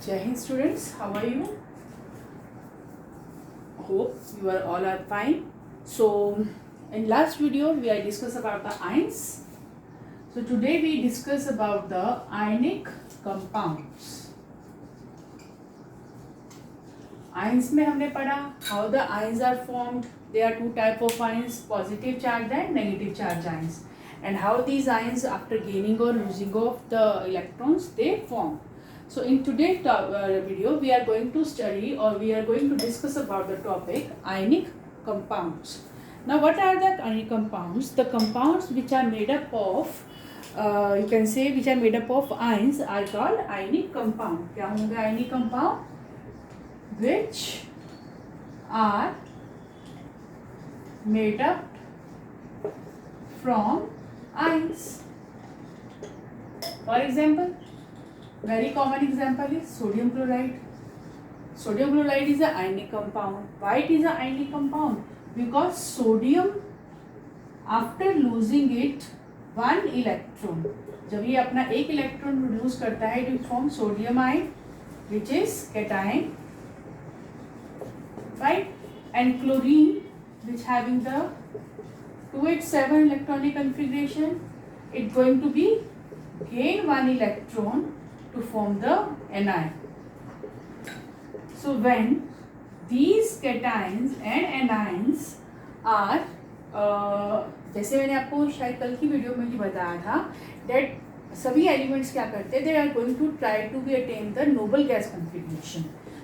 Jai Hind students, how are you? Hope you are all are fine. So in last video we are discussed about the ions. So today we discuss about the ionic compounds. Ions में हमने पढ़ा how the ions are formed. There are two type of ions, positive charged and negative charged ions, and how these ions after gaining or losing of the electrons they form. So in today's video we are going to study or we are going to discuss about the topic ionic compounds. Now what are the ionic compounds? The compounds which are made up of you can say which are made up of ions are called ionic compound. क्या होंगे ionic compound? Which are made up from ions. For example, very common example is sodium chloride. Sodium chloride is an ionic compound. Why it is an ionic compound? Because sodium after losing it one electron, जब ये अपना एक electron lose करता है it forms sodium ion which is cation, right? And chlorine which having the 2h7 electronic configuration, it going to be gain one electron to form the anion. So when these cations and anions are जैसे मैंने आपको शायद कल की video में भी बताया था that सभी एलिमेंट्स क्या करते हैं, they are going to try to be attain the noble gas configuration.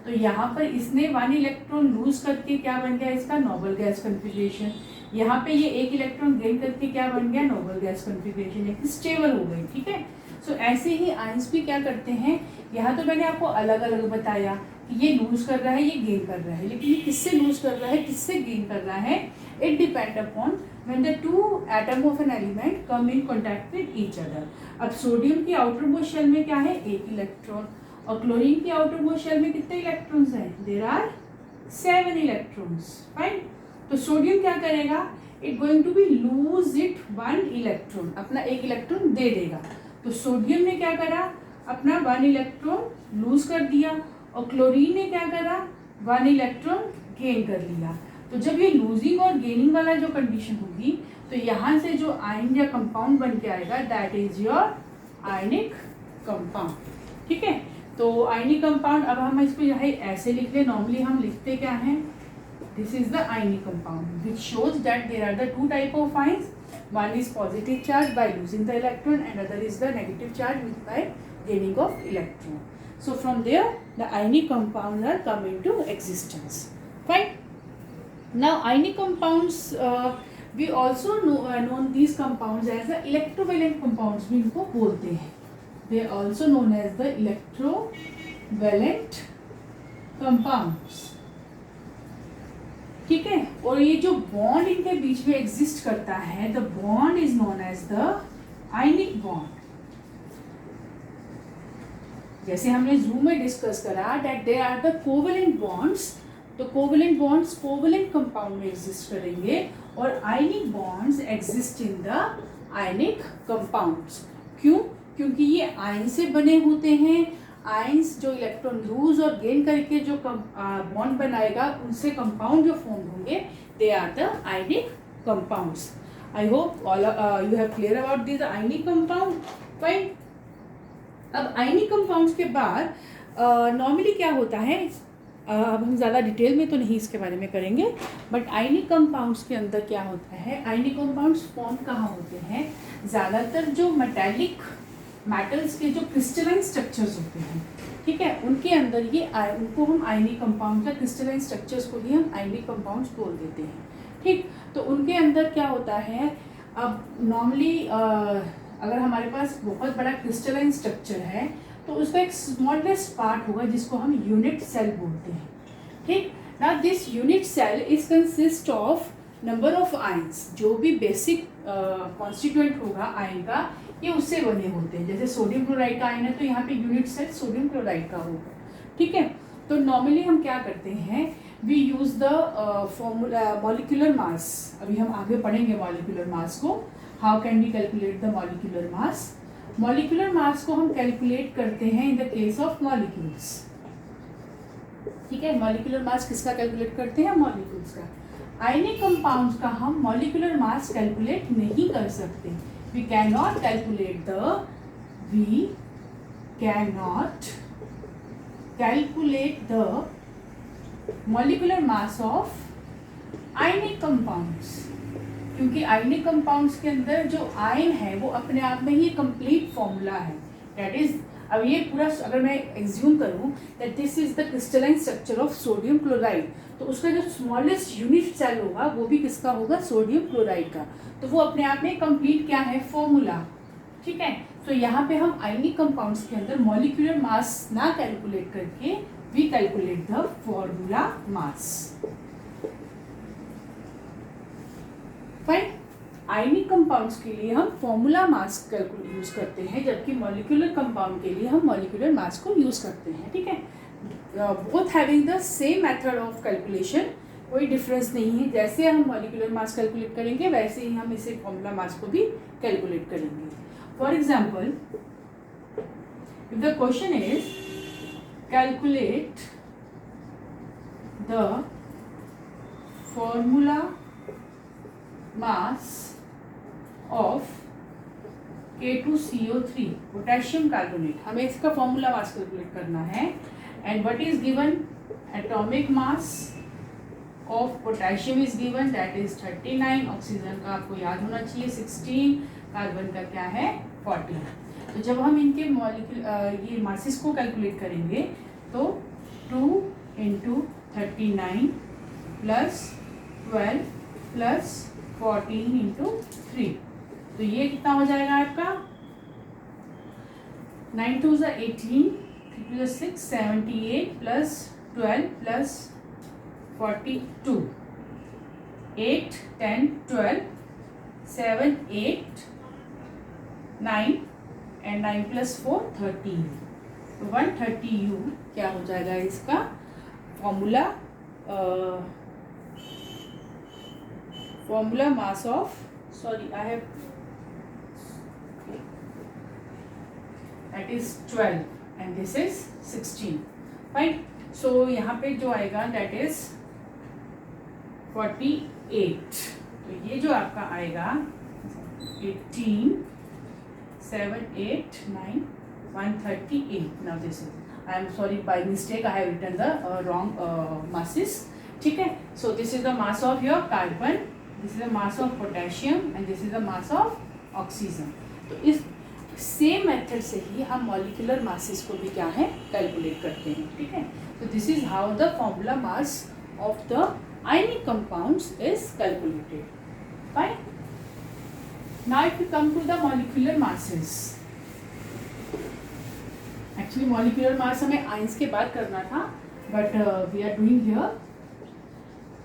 तो यहाँ पर इसने वन इलेक्ट्रॉन लूज करके क्या बन गया इसका नोबल गैस कन्फिग्रेशन. यहाँ पे ये एक इलेक्ट्रॉन गेन करके क्या बन गया नोबल गैस कन्फिग्रेशन, एक स्टेबल हो गई. ठीक है. सो ऐसे ही आयंस भी क्या करते हैं, यहाँ तो मैंने आपको अलग अलग बताया कि ये लूज कर रहा है ये गेन कर रहा है, लेकिन ये किससे लूज कर रहा है किससे गेन कर रहा है, it depend upon when the two atom of an element come in contact with each other. अब सोडियम की आउटर मोस्ट शेल में क्या है एक इलेक्ट्रॉन, और क्लोरीन की आउटर मोस्ट शेल में कितने इलेक्ट्रॉन्स हैं, देयर आर 7 इलेक्ट्रॉन्स. फाइन. तो सोडियम क्या करेगा, it going to be lose it one electron, अपना एक इलेक्ट्रॉन दे देगा. तो सोडियम ने क्या करा, अपना वन इलेक्ट्रॉन लूज कर दिया, और क्लोरीन ने क्या करा, वन इलेक्ट्रॉन गेन कर लिया. तो जब ये लूजिंग और गेनिंग वाला जो कंडीशन होगी तो यहाँ से जो आयन या कंपाउंड बन के आएगा that is your ionic compound. ठीक है. तो आयनिक कंपाउंड, अब हम इसको यहाँ ऐसे लिख ले, नॉर्मली हम लिखते क्या हैं, this is the ionic compound which shows that there are the two type of ions. One is positive charge by losing the electron and other is the negative charge by gaining of electron. So from there the ionic compounds are come into existence. Fine. Now ionic compounds we also known these compounds as the electrovalent compounds भी इनको बोलते हैं. They are also known as the electrovalent compounds. ठीक है. और ये जो bond इनके बीच में एग्जिस्ट करता है the bond is known as the ionic bond. जैसे हमने जूम में डिस्कस करा that there are the covalent bonds. तो कोवेलेंट बॉन्ड्स कोवेलेंट कंपाउंड में एग्जिस्ट करेंगे और ionic bonds exist in the ionic compounds. क्यों? क्योंकि ये आयन से बने होते हैं. आयंस जो इलेक्ट्रॉन लूज और गेन करके जो बॉन्ड बनाएगा उनसे कंपाउंड जो फॉर्म होंगे they are the ionic compounds. I hope all you have clear about this ionic compound. Fine. अब आयनिक कंपाउंड्स के बाद नॉर्मली क्या होता है, अब हम ज़्यादा डिटेल में तो नहीं इसके बारे में करेंगे, बट आयनिक कंपाउंड्स के अंदर क्या होता है, आयनिक कंपाउंड्स फॉर्म कहाँ होते हैं, ज़्यादातर जो मेटालिक मेटल्स के जो क्रिस्टलाइन स्ट्रक्चर्स होते हैं, ठीक है, उनके अंदर ये उनको हम आयनिक कंपाउंड या क्रिस्टलाइन स्ट्रक्चर्स को ही हम आयनिक कंपाउंड्स बोल देते हैं. ठीक. तो उनके अंदर क्या होता है, अब नॉर्मली अगर हमारे पास बहुत बड़ा क्रिस्टलाइन स्ट्रक्चर है तो उसका एक स्मॉलेस्ट पार्ट होगा जिसको हम यूनिट सेल बोलते हैं. ठीक. Now this unit cell is consist of number of ions. जो भी बेसिक कॉन्स्टिट्यूएंट होगा आयन का ये उससे बने होते हैं. जैसे सोडियम क्लोराइड का आयन है तो यहाँ पे यूनिट सेल सोडियम क्लोराइड का होगा. ठीक है. तो नॉर्मली हम क्या करते हैं, we use the formula molecular mass. अभी हम आगे पढ़ेंगे मॉलिक्यूलर मास को, how can we calculate the molecular mass. Molecular mass को हम कैलकुलेट करते हैं in the case of molecules. ठीक है, मॉलिक्यूलर मास किसका कैलकुलेट करते हैं? मॉलिक्यूल्स का। आयनिक कंपाउंड्स का हम मॉलिक्यूलर मास कैलकुलेट नहीं कर सकते। We can not calculate the molecular mass of ionic compounds, क्योंकि आयनिक कंपाउंड्स के अंदर जो आयन है वो अपने आप में ही कंप्लीट फॉर्मूला है। दैट इज, अब ये पूरा अगर मैं एज्यूम करूं that this is the crystalline structure of sodium chloride, तो उसका जो स्मॉलेस्ट यूनिट सेल होगा वो भी किसका होगा? सोडियम क्लोराइड का। तो वो अपने आप में कंप्लीट क्या है? फॉर्मूला। ठीक है, तो यहाँ पे हम आयनिक कंपाउंड्स के अंदर मॉलिक्यूलर मास ना कैलकुलेट करके we calculate the formula mass. Fine. Ionic compounds के लिए हम फॉर्मूला मास कैलकुलेट यूज करते हैं, जबकि मॉलिक्यूलर कंपाउंड के लिए हम मॉलिक्यूलर मास को यूज करते हैं। ठीक है, both having the same method of calculation, कोई डिफरेंस नहीं है। जैसे हम मॉलिक्यूलर मास कैलकुलेट करेंगे वैसे ही हम इसे फॉर्मूला मास को भी कैलकुलेट करेंगे। For example, if the question is calculate the formula mass of K2CO3 potassium carbonate, हमें इसका फॉर्मूला मास कैलकुलेट करना है। And what is given? Atomic mass of potassium is given, that is 39, oxygen का आपको याद होना चाहिए 16, कार्बन का क्या है? 14। तो जब हम इनके ये मासेस को कैलकुलेट करेंगे तो 2 × 39 प्लस 12 प्लस 14 × 3, तो ये कितना हो जाएगा आपका? 9 2 = 18, 3 2 = 6, 78 प्लस 12 प्लस 42, 8 10 12 7 8 9 एंड 9 प्लस 4 13, तो 130U क्या हो जाएगा इसका formula? Formula mass of, sorry I have, that is 12 and this is 16। Fine. So यहाँ पे जो आएगा दैट इज 48, तो ये जो आपका आएगा 18 7 8 9 138। Now this is, I am sorry, by mistake I have written the wrong masses। ठीक है, so this is the mass of your carbon, this is the mass of potassium and this is the mass of oxygen. तो इस same method से ही हम molecular masses को भी क्या है? कैलकुलेट करते हैं। ठीक है, तो this is how the formula mass of the ionic compounds is calculated. Fine. Now if you come to the molecular masses, actually molecular mass हमें आयंस के बाद करना था, but we are doing here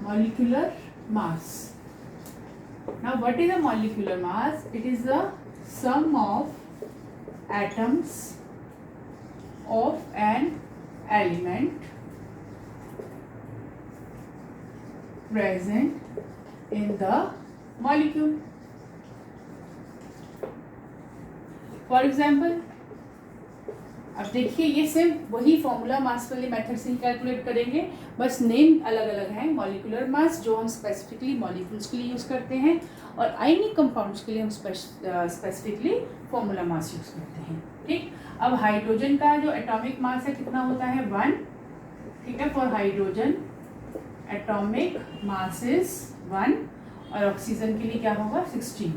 molecular mass. Now what is a molecular mass? It is the sum of atoms of an element present in the molecule. For example, अब देखिए ये सिर्फ वही फॉर्मूला मास वाले मेथड से ही calculate करेंगे, बस name अलग अलग है। मॉलिक्यूलर मास जो हम स्पेसिफिकली मॉलिक्यूल्स के लिए यूज़ करते हैं, और आयनिक कंपाउंड्स के लिए हम स्पेसिफिकली फॉर्मूला मास यूज़ करते हैं। ठीक, अब हाइड्रोजन का जो एटॉमिक मास है कितना होता है? 1। ठीक है, for hydrogen atomic mass is 1, और ऑक्सीजन के लिए क्या होगा? 16।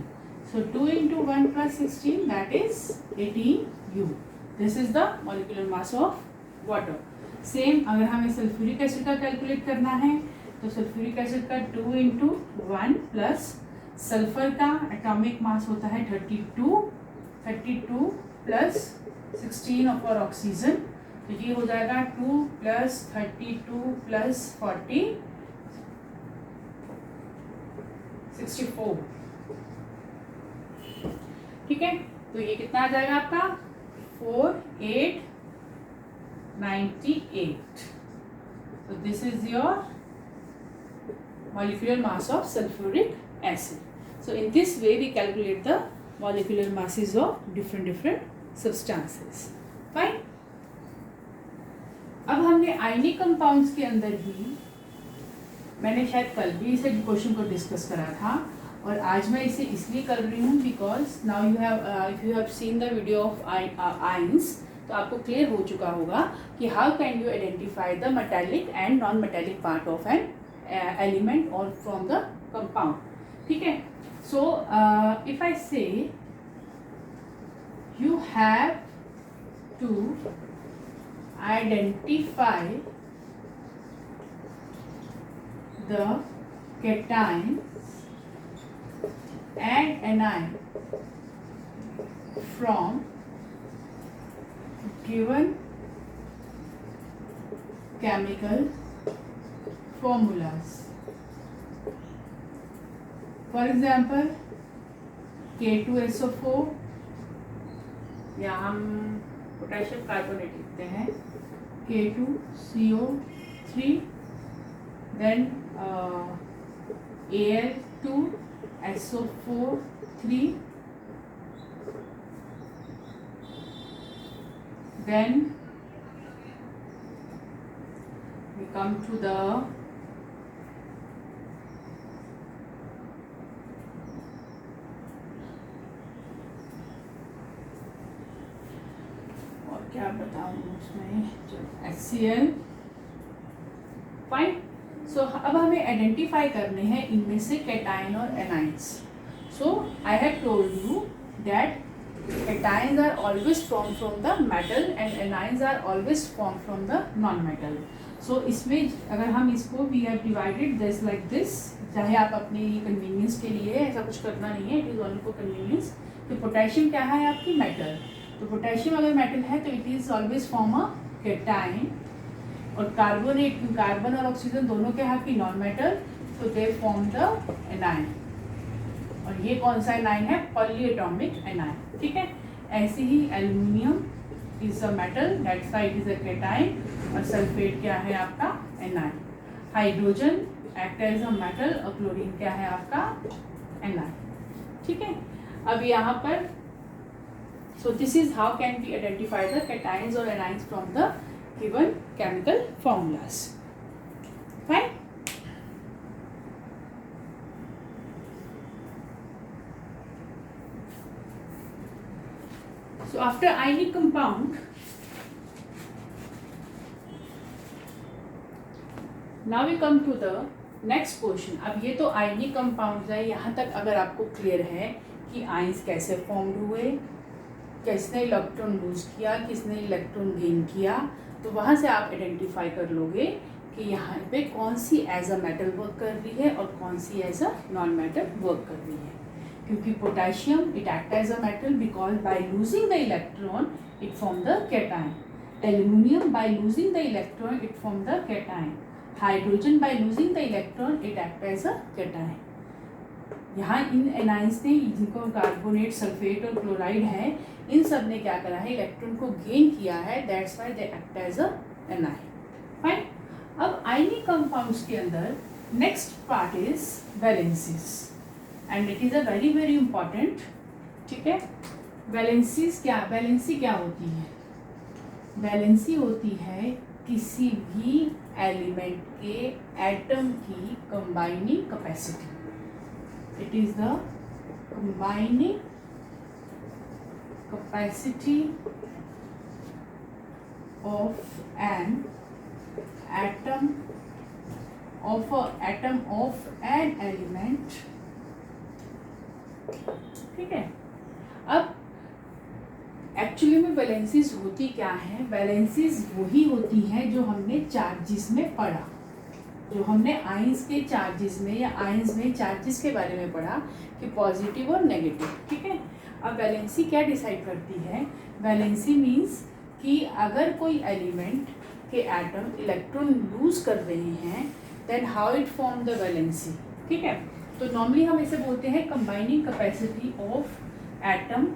सो 2 × 1 + 16 that is 18U। This is the molecular mass of water. Same अगर हमें सल्फ्यूरिक एसिड का कैलकुलेट करना है तो सल्फ्यूरिक एसिड का 2 × 1 प्लस सल्फर का एटॉमिक मास होता है 32 प्लस 16 ऑफ और ऑक्सीजन, तो ये हो जाएगा 2 + 32 + 40 64। ठीक है, तो ये कितना आ जाएगा आपका? 4 8 98। So this is your molecular mass of sulfuric acid. So in this way we calculate the molecular masses of different substances. Fine. अब हमने आयनिक कंपाउंड्स के अंदर ही, मैंने शायद कल भी इसे क्वेश्चन को डिस्कस करा था और आज मैं इसे इसलिए कर रही हूँ because now you have if you have seen the video of ions, तो आपको क्लियर हो चुका होगा कि how can you identify the metallic and non metallic part of an element और फ्रॉम द कंपाउंड. ठीक है. सो इफ आई से you have to identify the cation and anion from given chemical formulas. For example, K2SO4, या हम potassium carbonate लिखते हैं K2CO3, then Al2SO4 3, then we come to the क्या बताऊँ उसमें, HCl. फाइन. सो अब हमें आइडेंटिफाई करने हैं इनमें से कैटायन और anions. So I have told you that cations are always form from the metal and anions are always form from the non metal. So इसमें अगर हम इसको we have divided this like this, चाहे आप अपने convenience के लिए, ऐसा कुछ करना नहीं है, it is only for convenience. तो पोटेशियम क्या है आपकी मेटल, तो पोटेशियम अगर मेटल है तो it is always form a cation. और कार्बोनेट, कार्बन और ऑक्सीजन दोनों के हैं आपकी नॉन मेटल, तो दे फॉर्म द एनायन. और ये कौन सा एनायन है, पॉलीएटॉमिक एनायन. ठीक है. ऐसे ही aluminium is a metal, that's why it is a cation. और सल्फेट क्या है आपका, anion. Hydrogen act as a metal और क्लोरीन क्या है आपका, एनायन. ठीक है. अब यहाँ पर so this is how can we identify the cations or anions from the given chemical formulas. Fine. So after ionic compound, now we come to the next portion. अब ये तो ionic compounds है. यहाँ तक अगर आपको क्लियर है कि आयंस कैसे फॉर्म्ड हुए, किसने इलेक्ट्रॉन लूज किया, किसने इलेक्ट्रॉन गेन किया, तो वहाँ से आप आइडेंटिफाई कर लोगे कि यहाँ पे कौन सी एज अ मेटल वर्क कर रही है और कौन सी as a non metal work कर रही है. क्योंकि potassium it act as a metal because by losing the electron it form the cation. Aluminium by losing the electron it form the cation. Hydrogen by losing the electron it act as a cation. यहाँ इन anions ने, जिनको carbonate, sulphate और chloride है, इन सब ने क्या करा है, इलेक्ट्रॉन को गेन किया है, that's why they act as a anion. Fine. अब आयनिक कंपाउंड्स के अंदर next part is valencies and it is a very very important. ठीक है. वैलेंसीज क्या, वैलेंसी क्या होती है, वैलेंसी होती है किसी भी एलिमेंट के एटम की combining capacity. It is the combining capacity of an atom of an element. ठीक है. अब एक्चुअली में वैलेंसीज होती क्या है, वैलेंसीज वही होती हैं जो हमने चार्जेस में पढ़ा, जो हमने आयंस के चार्जेस में या आयंस में चार्जेस के बारे में पढ़ा कि पॉजिटिव और नेगेटिव. ठीक है. अब वैलेंसी क्या डिसाइड करती है, वैलेंसी मीन्स कि अगर कोई एलिमेंट के एटम इलेक्ट्रॉन लूज कर रहे हैं then how it form the valency. ठीक है. तो नॉर्मली हम इसे बोलते हैं combining capacity of atom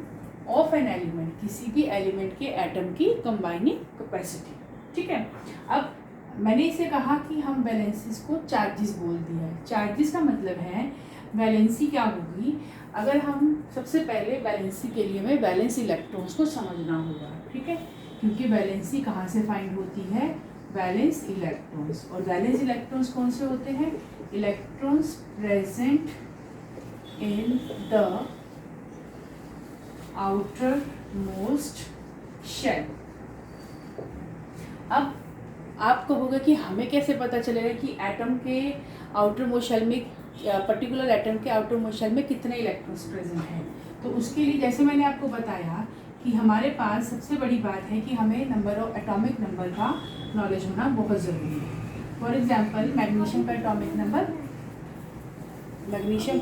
of an element, किसी भी एलिमेंट के एटम की कंबाइनिंग कैपेसिटी. ठीक है. अब मैंने इसे कहा कि हम वैलेंसीज को चार्जेस बोल दिया है. चार्जेस का मतलब है वैलेंसी क्या होगी, अगर हम सबसे पहले वैलेंसी के लिए हमें वैलेंस इलेक्ट्रॉन्स को समझना होगा, ठीक है, क्योंकि वैलेंसी कहाँ से फाइंड होती है, वैलेंस इलेक्ट्रॉन्स। और वैलेंस इलेक्ट्रॉन्स कौन से होते हैं, electrons present in the outermost shell. अब आप कहोगे कि हमें कैसे पता चलेगा कि एटम के आउटर मोस्ट शेल में, पर्टिकुलर एटम के आउटर मोस्ट शेल में कितने इलेक्ट्रॉन्स प्रेजेंट हैं। तो उसके लिए जैसे मैंने आपको बताया कि हमारे पास सबसे बड़ी बात है कि हमें नंबर ऑफ एटॉमिक नंबर का नॉलेज होना बहुत ज़रूरी है। फॉर एग्जांपल मैग्नीशियम का एटॉमिक नंबर, मैग्नीशियम